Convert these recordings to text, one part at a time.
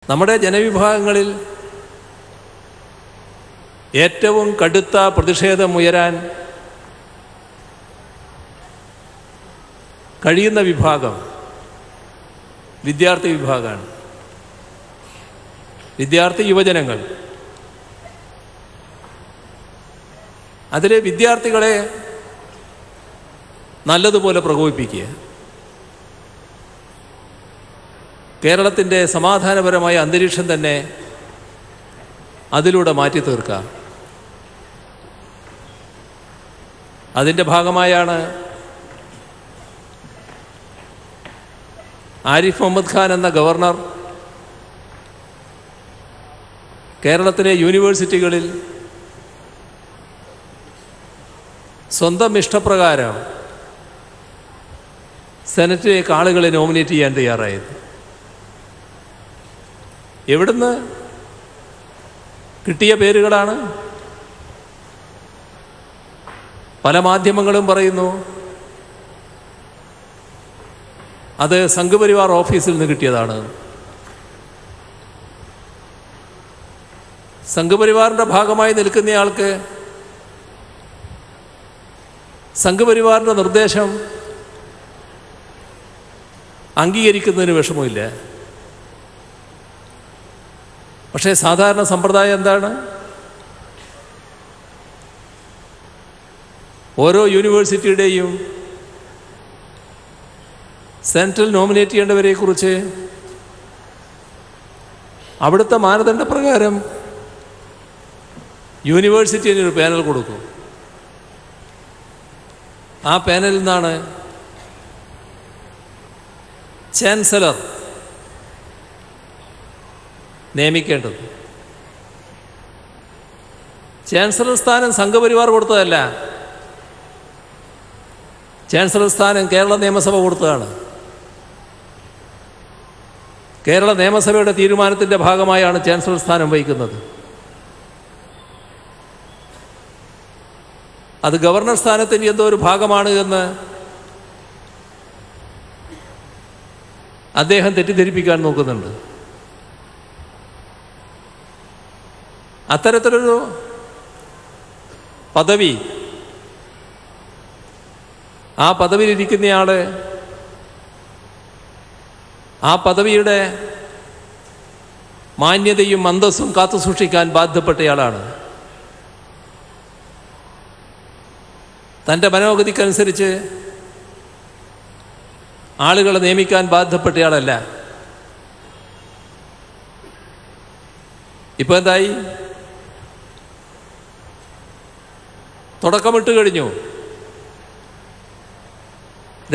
നമ്മുടെ ജനവിഭാഗങ്ങളിൽ ഏറ്റവും കടുത്ത പ്രതിഷേധമുയരാൻ കഴിയുന്ന വിഭാഗം വിദ്യാർത്ഥി വിഭാഗമാണ്. വിദ്യാർത്ഥി യുവജനങ്ങൾ. അതിലെ വിദ്യാർത്ഥികളെ നല്ലതുപോലെ പ്രകോപിപ്പിക്കുക, കേരളത്തിൻ്റെ സമാധാനപരമായ അന്തരീക്ഷം തന്നെ അതിലൂടെ മാറ്റി തീർക്കാം. അതിൻ്റെ ഭാഗമായാണ് ആരിഫ് മുഹമ്മദ് ഖാൻ എന്ന ഗവർണർ കേരളത്തിലെ യൂണിവേഴ്സിറ്റികളിൽ സ്വന്തം ഇഷ്ടപ്രകാരം സെനറ്റിലേക്ക് ആളുകളെ നോമിനേറ്റ് ചെയ്യാൻ തയ്യാറായത്. എവിടുന്ന് കിട്ടിയ പേരുകളാണ്? പല മാധ്യമങ്ങളും പറയുന്നു അത് സംഘപരിവാർ ഓഫീസിൽ നിന്ന് കിട്ടിയതാണ്. സംഘപരിവാറിൻ്റെ ഭാഗമായി നിൽക്കുന്നയാൾക്ക് സംഘപരിവാറിൻ്റെ നിർദ്ദേശം അംഗീകരിക്കുന്നതിന് വിഷമമില്ല. പക്ഷേ സാധാരണ സമ്പ്രദായം എന്താണ്? ഓരോ യൂണിവേഴ്സിറ്റിയുടെയും സെൻട്രൽ നോമിനേറ്റ് ചെയ്യേണ്ടവരെക്കുറിച്ച് അവിടുത്തെ മാനദണ്ഡപ്രകാരം യൂണിവേഴ്സിറ്റിന് ഒരു പാനൽ കൊടുക്കും. ആ പാനലിൽ നിന്നാണ് ചാൻസലർ നിയമിക്കേണ്ടത്. ചാൻസലർ സ്ഥാനം സംഘപരിവാർ കൊടുത്തതല്ല, ചാൻസലർ സ്ഥാനം കേരള നിയമസഭ കൊടുത്തതാണ്. കേരള നിയമസഭയുടെ തീരുമാനത്തിൻ്റെ ഭാഗമായാണ് ചാൻസലർ സ്ഥാനം വഹിക്കുന്നത്. അത് ഗവർണർ സ്ഥാനത്തിൻ്റെ എന്തോ ഒരു ഭാഗമാണ് എന്ന് അദ്ദേഹം തെറ്റിദ്ധരിപ്പിക്കാൻ നോക്കുന്നുണ്ട്. അത്തരത്തിലൊരു പദവി, ആ പദവിയിലിരിക്കുന്നയാൾ ആ പദവിയുടെ മാന്യതയും അന്തസ്സും കാത്തുസൂക്ഷിക്കാൻ ബാധ്യപ്പെട്ടയാളാണ്. തൻ്റെ മനോഗതിക്കനുസരിച്ച് ആളുകളെ നിയമിക്കാൻ ബാധ്യപ്പെട്ടയാളല്ല. ഇപ്പോൾ എന്തായി? തുടക്കമിട്ട് കഴിഞ്ഞു.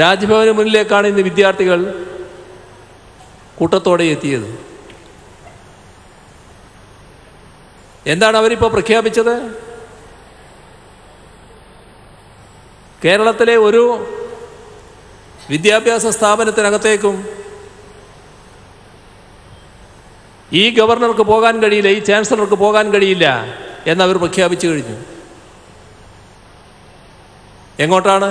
രാജ്ഭവന് മുന്നിലേക്കാണ് ഇന്ന് വിദ്യാർത്ഥികൾ കൂട്ടത്തോടെ എത്തിയത്. എന്താണ് അവരിപ്പോൾ പ്രഖ്യാപിച്ചത്? കേരളത്തിലെ ഒരു വിദ്യാഭ്യാസ സ്ഥാപനത്തിനകത്തേക്കും ഈ ഗവർണർക്ക് പോകാൻ കഴിയില്ല, ഈ ചാൻസലർക്ക് പോകാൻ കഴിയില്ല എന്നവർ പ്രഖ്യാപിച്ചു കഴിഞ്ഞു. എങ്ങോട്ടാണ്?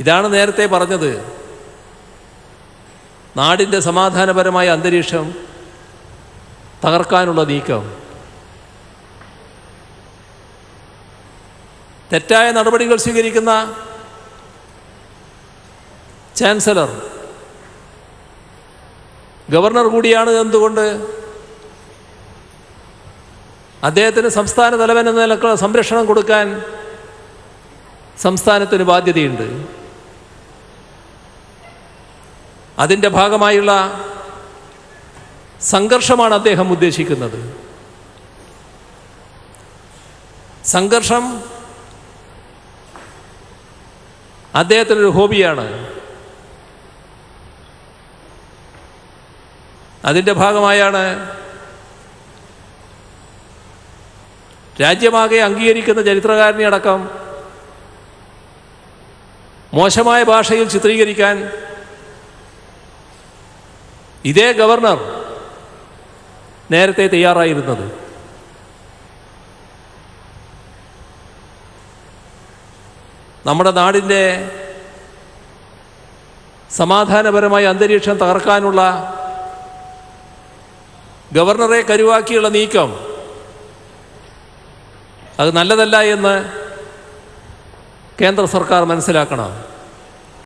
ഇതാണ് നേരത്തെ പറഞ്ഞത്, നാടിൻ്റെ സമാധാനപരമായ അന്തരീക്ഷം തകർക്കാനുള്ള നീക്കം. തെറ്റായ നടപടികൾ സ്വീകരിക്കുന്ന ചാൻസലർ ഗവർണർ കൂടിയാണ്. എന്തുകൊണ്ട്? അദ്ദേഹത്തിന് സംസ്ഥാന തലവൻ എന്ന നിലക്കുള്ള സംരക്ഷണം കൊടുക്കാൻ സംസ്ഥാനത്തിന് ബാധ്യതയുണ്ട്. അതിൻ്റെ ഭാഗമായുള്ള സംഘർഷമാണ് അദ്ദേഹം ഉദ്ദേശിക്കുന്നത്. സംഘർഷം അദ്ദേഹത്തിനൊരു ഹോബിയാണ്. അതിൻ്റെ ഭാഗമായാണ് രാജ്യമാകെ അംഗീകരിക്കുന്ന ചരിത്രകാരനെ അടക്കം മോശമായ ഭാഷയിൽ ചിത്രീകരിക്കാൻ ഇതേ ഗവർണർ നേരത്തെ തയ്യാറായിരുന്നത്. നമ്മുടെ നാടിൻ്റെ സമാധാനപരമായ അന്തരീക്ഷം തകർക്കാനുള്ള ഗവർണറെ കരുവാക്കിയുള്ള നീക്കം അത് നല്ലതല്ല എന്ന് കേന്ദ്ര സർക്കാർ മനസ്സിലാക്കണം.